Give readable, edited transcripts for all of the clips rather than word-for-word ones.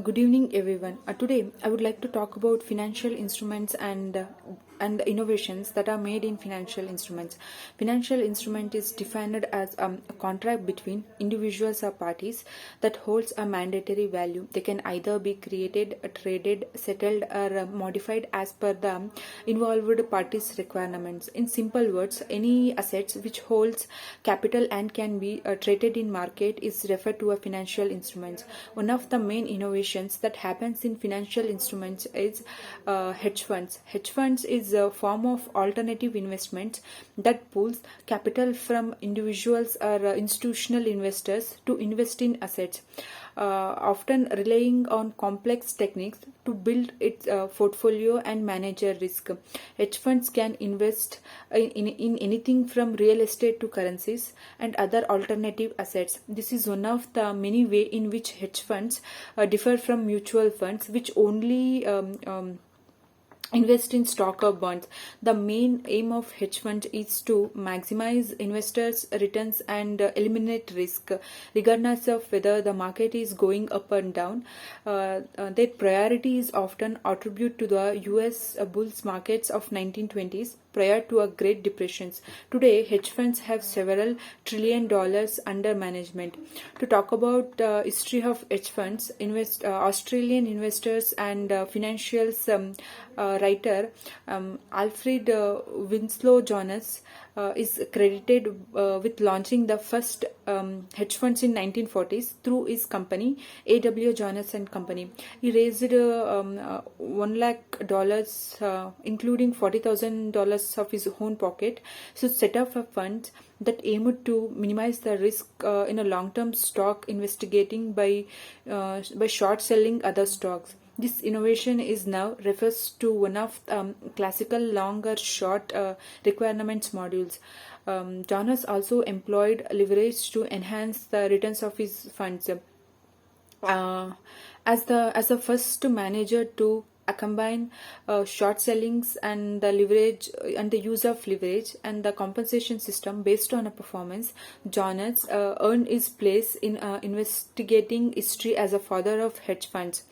Good evening, everyone. Today, I would like to talk about financial instruments and the innovations that are made in financial instruments. Financial instrument is defined as a contract between individuals or parties that holds a mandatory value. They can either be created, traded, settled, or modified as per the involved parties' requirements. In simple words, any assets which holds capital and can be traded in market is referred to a financial instruments. One of the main innovations that happens in financial instruments is hedge funds. Hedge funds is a form of alternative investments that pools capital from individuals or institutional investors to invest in assets, often relying on complex techniques to build its portfolio and manage a risk. Hedge funds can invest in anything from real estate to currencies and other alternative assets. This is one of the many ways in which hedge funds differ from mutual funds, which only invest in stock or bonds. The main aim of hedge fund is to maximize investors' returns and eliminate risk, regardless of whether the market is going up and down. Their priority is often attributed to the U.S. bulls markets of 1920s prior to a Great Depressions. Today, hedge funds have several trillion dollars under management. To talk about history of hedge funds, Australian investors and financials writer Alfred Winslow Jones is credited with launching the first hedge funds in 1940s through his company A.W. Jones and Company. He raised $1 lakh, including $40,000 of his own pocket, to set up a fund that aimed to minimize the risk in a long-term stock investigating by short selling other stocks. This innovation is now refers to one of classical long or short requirements modules. Jonas also employed leverage to enhance the returns of his funds. As the first manager to combine short sellings and the leverage and the use of leverage and the compensation system based on a performance, Jonas earned his place in investigating history as a father of hedge funds.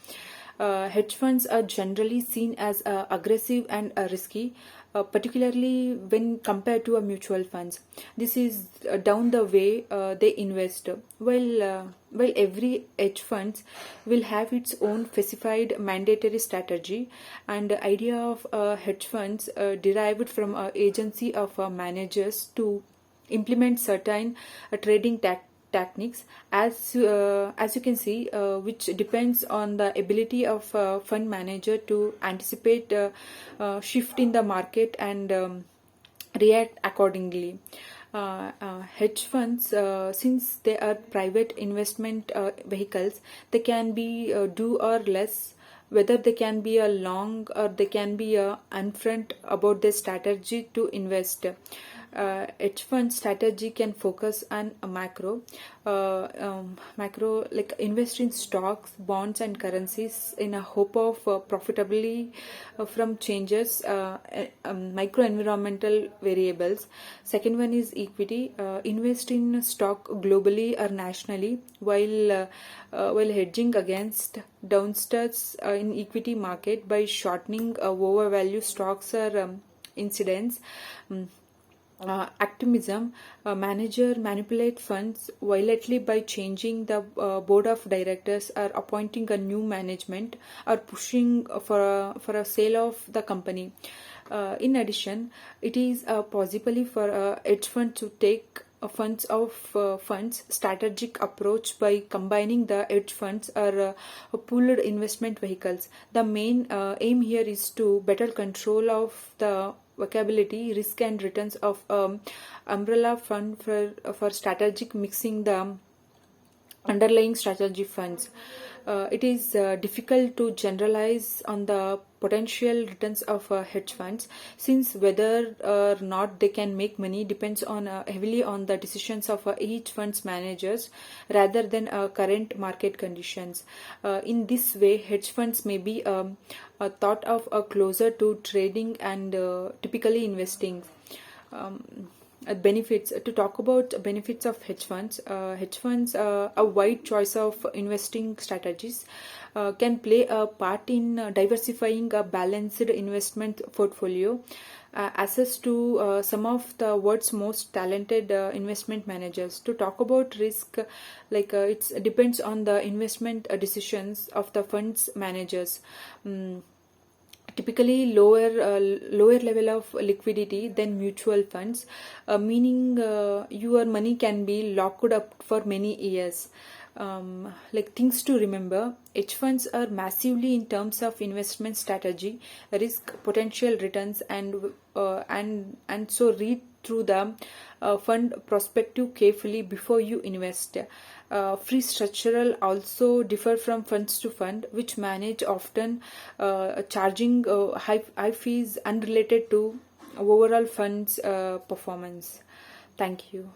Hedge funds are generally seen as aggressive and risky, particularly when compared to mutual funds. This is down the way they invest. While every hedge fund will have its own specified mandatory strategy, and the idea of hedge funds derived from an agency of managers to implement certain trading techniques, as you can see, which depends on the ability of fund manager to anticipate shift in the market and react accordingly. Hedge funds, since they are private investment vehicles, they can be do or less, whether they can be a long or they can be a upfront about their strategy to invest. Hedge fund strategy can focus on a macro, like invest in stocks, bonds, and currencies in a hope of profitably from changes, micro environmental variables. Second one is equity, invest in stock globally or nationally while hedging against downstarts in equity market by shortening overvalue stocks or incidents. Activism, manager manipulate funds violently by changing the board of directors or appointing a new management or pushing for a sale of the company. In addition, it is possibly for a hedge fund to take funds strategic approach by combining the hedge funds or pooled investment vehicles. The main aim here is to better control of the vocability, risk and returns of umbrella fund for strategic mixing the underlying strategy funds. It is difficult to generalize on the potential returns of hedge funds, since whether or not they can make money depends on heavily on the decisions of each fund's managers rather than current market conditions. In this way, hedge funds may be thought of closer to trading and typically investing. Um, benefits. To talk about benefits of hedge funds, a wide choice of investing strategies can play a part in diversifying a balanced investment portfolio. Access to some of the world's most talented investment managers. To talk about risk, it depends on the investment decisions of the funds managers. Mm, Typically lower level of liquidity than mutual funds, meaning your money can be locked up for many years. Things to remember: hedge funds are massively in terms of investment strategy, risk, potential returns, and so read through the fund prospective carefully before you invest. Free structural also differ from funds to fund, which manage often charging high fees unrelated to overall funds performance. Thank you.